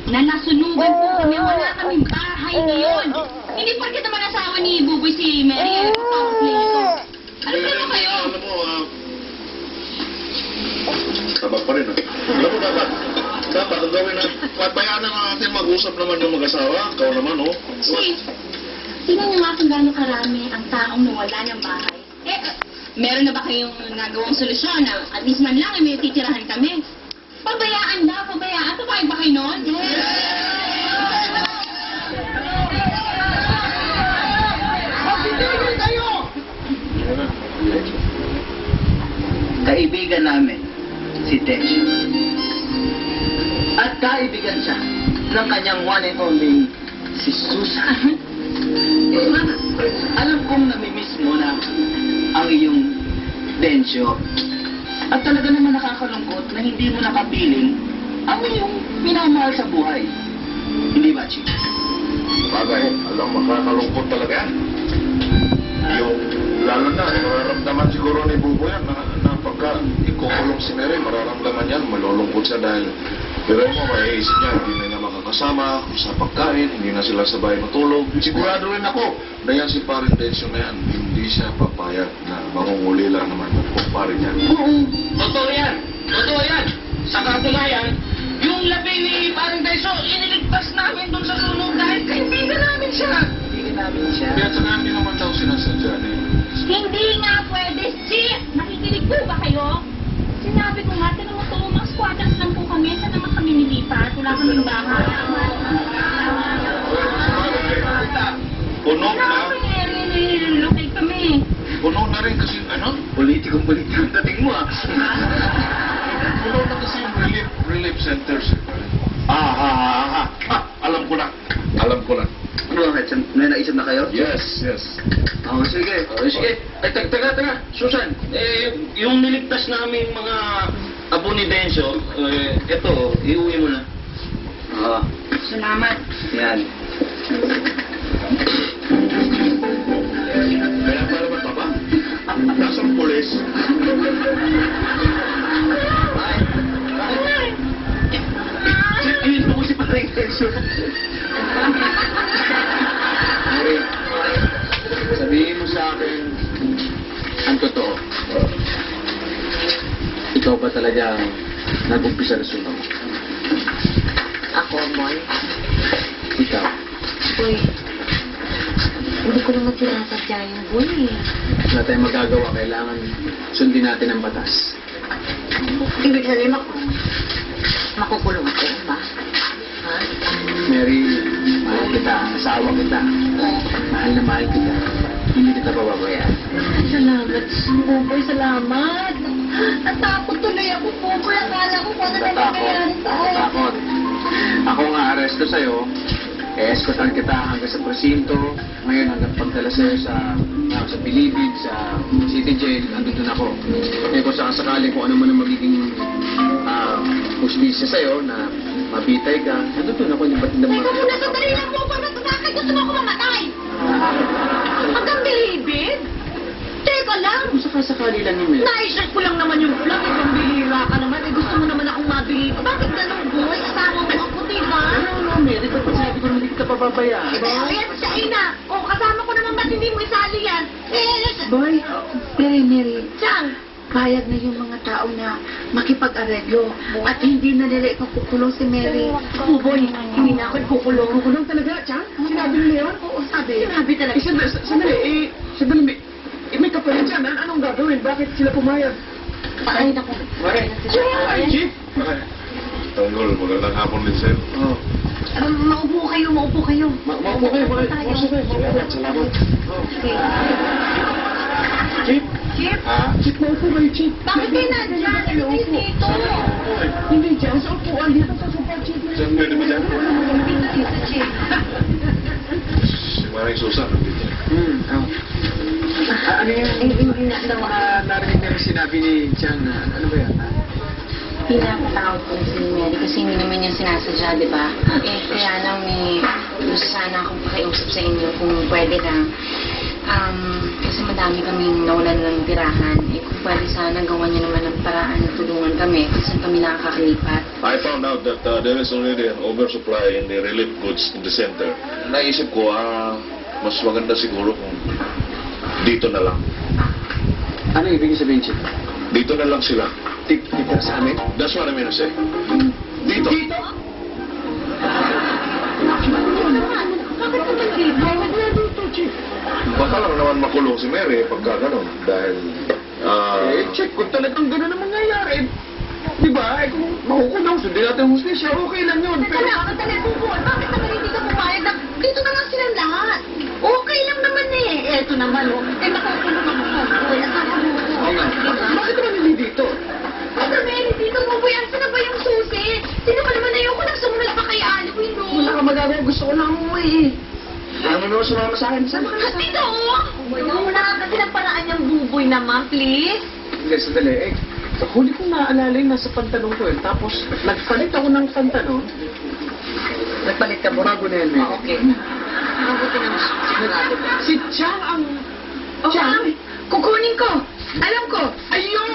na nasunugan po kami. Wala kaming bahay ngayon. Hindi porket naman asawa ni Buboy si Mary. Power play ito. Ano ba kayo? Alam mo, tabag pa rin, Alam mo, dapat ang gawin na, bayaanan na natin mag-usap naman ng mag-asawa. Ikaw naman, Chief, tingnan niyo nga kung gaano karami ang taong nawala ng bahay. Meron na ba kayong nagawang solusyon na at least man lang may titirahan kami? Pabayaan daw, pabayaan. Papayag ba kayo nun? Magtitigil kayo! Kaibigan namin, si Tesha. At kaibigan siya ng kanyang one and only, si Susan. Alam kong namimiss mo na ang iyong Densyo. At talaga naman nakakalungkot na hindi mo nakapiling ang iyong minamahal sa buhay. Hindi ba, Chief? Bagay, alam, makakalungkot talaga yan. Yung, lalo na, mararamdaman siguro ni Bubo yan na pagka ikukulong si Mary, mararamdaman yan, malulungkot siya dahil pero mo, maiisip niya, hindi na niya makakasama sa pagkain, hindi na sila sabay matulog. Sigurado rin ako na yan si Paring Densyo na yan, hindi siya papayag na mangungulila naman ng kumpare niya. Oo, totoo yan. Totoo yan. Sa katunayan, yung labi ni Paring Densyo, iniligtas namin dun sa sunog dahil kaibigan namin siya. Kaibigan namin siya. Kaya saka hindi naman daw sinasadya ni Hindi nga pwede, Chief! Nakikinig po ba kayo? Sinabi ko nga, tinong mga squatters lang po kami. Saan naman kami nilipat? Wala kaming bahay. Puno na. Nililocate kami. Puno na rin kasi, Politikong-politikong dating mo, ah. puno na kasi yung relief centers. Alam ko na. Alam ko na. Ano bakit? May naisip na kayo? Yes. Oo, sige. Sige. Ay, taga. Susan, yung niligtas namin mga abo ni Densyo, eto, iuwi mo na. Oo. Salamat. Yan. Kaya pa naman pa ba? Nasang pulis. Yun mo si Paring Densyo. Sabihin mo sa akin ang totoo. Ikaw ba talaga nag-umpisa na sunog? Ako, boy. Ikaw. Boy, hindi ko naman sinasadya yung boy eh. Wala tayong magagawa. Kailangan sundin natin ang batas. Ibig sabihin makukulong ako, ba? Ha? Mary, mahal kita. Asawa kita. Mahal na mahal kita. Hindi kita pababayaan. Salamat, Buboy. Salamat. Natakot tuloy ako, Buboy. Akala ko kung ano na nangyayari sa'yo. Natakot. Ako nga aresto sa'yo. Escortan kita hanggang sa presinto. Ngayon hanggang pagdala sa'yo sa Bilibid, sa City Jail. Andun ako. Kaya kung sakasakali kung ano man ang magiging hustisya sa'yo na mabitay ka, andun ako yung batid ng mga... Teka muna, sandali lang po. Para bakit gusto mo ako mamatay? Hanggang Bilibid? Teka lang. Kung sakasakali lang yun, Naisip ko lang naman yung vlog. Ibang bihira ka naman. Gusto mo naman akong mabili. Bakit ganun, boy? Asawa mo ako, diba? Ano, Mary? Dapat sabi ko hindi kita pababayaan. Ayan siya, Ina. O, kasama ko naman ba't hindi mo isali yan? Boy, Mary, Siyang. payag na yung mga tao na makipag-areglo at hindi na nila ikukulong si Mary. Oh, boy, hindi na ako ikukulong. Kukulong talaga, Chan? Sinabi niya yun? Oo, sabi. Sinabi talaga. Sandali, may kapalit dyan, anong gagawin? Bakit sila pumayag? Ay, naku. Chief? Tanggol, magandang hapon din sa'yo. Oo. Maupo kayo. Maupo kayo, Tayo. Salamat. Okay. Chief? Chip, Chief, maupo kayo, Chief. bakit kayo nandyan? Ano kayo dito? Hindi dyan, sa upuan dito sa sofa, Chief. Diyan, pwede ba dyan? Dito, Chip. Si Maring Susan, nandito. Ano yung Hindi na daw. narinig na sinabi ni Chan na, ano ba yan? Pinapatawag ko si Mary kasi hindi naman yung sinasadya, di ba? Kaya lang gusto sana akong pakiusap sa inyo kung pwede lang. Kasi madami kaming nawalan ng tirahan. Eh, kung pwede sana gawan niyo naman ng paraan na tulungan kami kasi kami nakakalipat. I found out that there is already an oversupply in the relief goods in the center. Naisip ko, mas maganda siguro kung dito na lang. Ano ibig sabihin, Chief? Dito na lang sila. Titira sa amin? That's what I mean to say. Dito. Bakit naman dito? Wala dito, Chief. Baka lang naman makulong si Mary pagka ganun. Dahil, Check kung talagang gano'n ang mangyayari. Di ba? Kung makukulong, sundin natin ang hustisya, okay lang yun. Teka lang, sandali, Buboy. Bakit naman hindi ka pumayag na dito na lang silang lahat? Okay lang naman eh. Eto naman, oh. Eh, makukulong ako, Buboy. Asawa mo ko. Oo nga. Bakit naman hindi dito? Basta Mary, dito, Buboy. Asan na ba yung susi? Sino ba naman ayoko nang sumunod pa kay Alvin, no? Wala ka magagawa. Gusto ko lang umuwi eh. Alam mo naman sumama sa akin. Sama ka na sa akin. Dito, oh. Huwag mo na kasi ng paraan yung Buboy naman, please. Hindi, sandali. Huli kong naaalala yung nasa pantalong ko eh. Tapos, nagpalit ako ng pantalon. Nagpalit ka mo? Bago na yan, Mary. Okay. Mabuti naman. Si Chang ang... Oh, kukunin ko. Alam ko. Ayun!